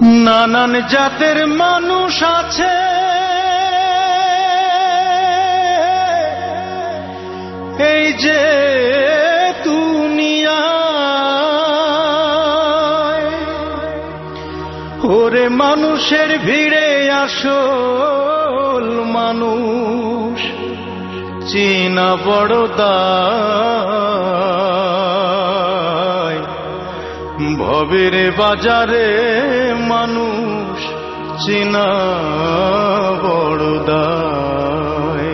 নানান জাতের মানুষ আছে, এই যে দুনিয়ায়। ওরে মানুষের ভিড়ে আসল মানুষ চেনা বড় দায়। ভবের বাজারে মানুষ চেনা বড় দায়।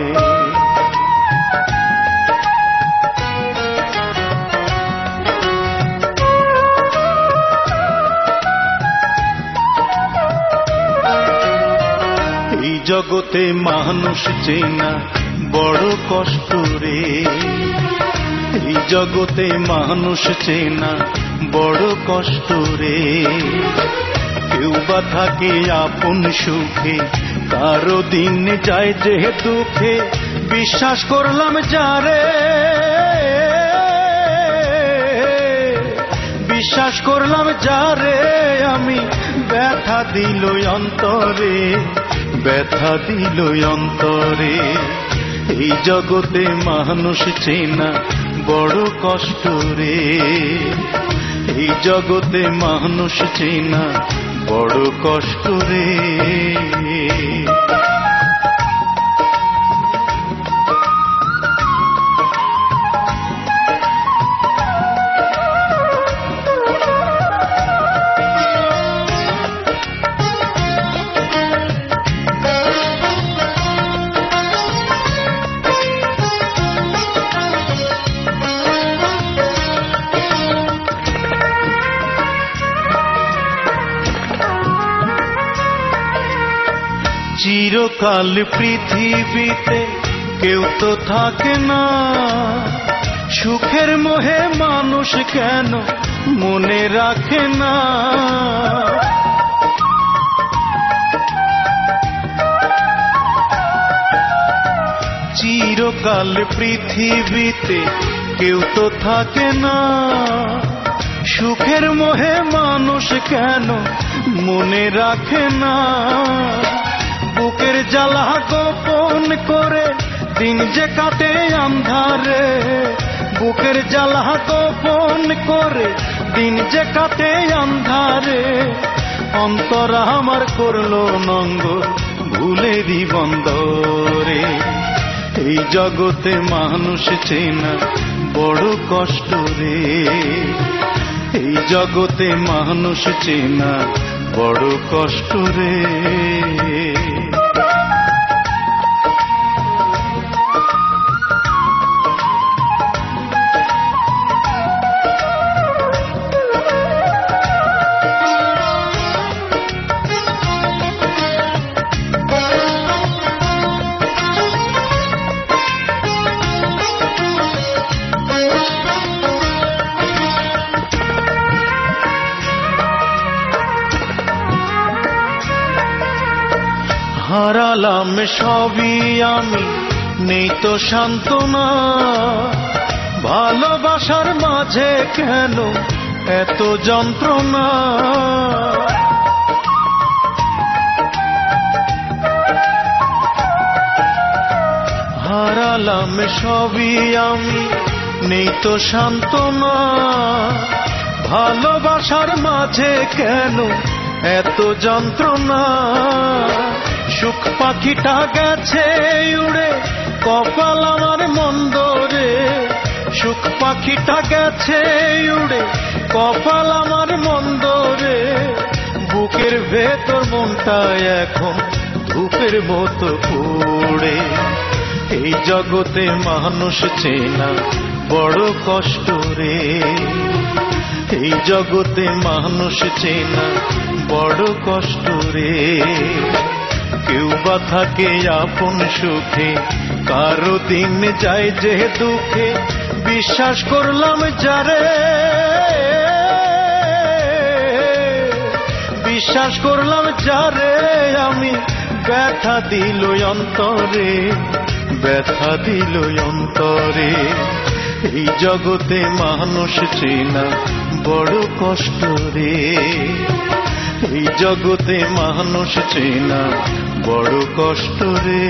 এই জগতে মানুষ চেনা বড় কষ্ট রে। এই জগতে মানুষ চেনা বড় কষ্ট রে। কেউ বা থাকে আপন সুখে, কারো দিন যায় যে দুঃখে। বিশ্বাস করলাম যারে, বিশ্বাস করলাম যারে আমি, ব্যথা দিল অন্তরে, ব্যথা দিল অন্তরে। এই জগতে মানুষ চেনা বড় কষ্ট রে। এই জগতে মানুষ চেনা বড় কষ্ট রে। চিরকাল পৃথিবীতে কেউ তো থাকে না, সুখের মোহে মানুষ কেন মনে রাখে না। চিরকাল পৃথিবীতে কেউ তো থাকে না, সুখের মোহে মানুষ কেন মনে রাখে না। বুকের জ্বালা গোপন করে দিন যে কাটে আন্ধারে, বুকের জ্বালা গোপন করে দিন যে কাটে আন্ধারে। অন্তর আমার করলো নঙ্গ ভুলেরই বন্দরে। এই জগতে মানুষ চেনা বড় কষ্ট রে। এই জগতে মানুষ চেনা বড় কষ্ট রে। হারালাম সবই আমি, নেই তো সান্ত্বনা। ভালোবাসার মাঝে কেন এত যন্ত্রণা। হারালাম সবই আমি, নেই তো সান্ত্বনা। ভালোবাসার মাঝে কেন এত যন্ত্রণা। সুখ পাখিটা গেছে উড়ে কপাল আমার মন্দ রে। সুখ পাখিটা গেছে উড়ে কপাল আমার মন্দ রে। বুকের ভেতর মনটা এখন ধূপের মতো পড়ে। এই জগতে মানুষ চেনা বড় কষ্ট রে। এই জগতে মানুষ চেনা বড় কষ্ট রে। কেউ বা থাকে আপন সুখে, কারো দিন যায় যে দুঃখে। বিশ্বাস করলাম যারে, বিশ্বাস করলাম যারে আমি, ব্যথা দিল অন্তরে, ব্যথা দিল অন্তরে। এই জগতে মানুষ চেনা বড় কষ্ট রে। এই জগতে মানুষ চেনা বড় কষ্ট রে।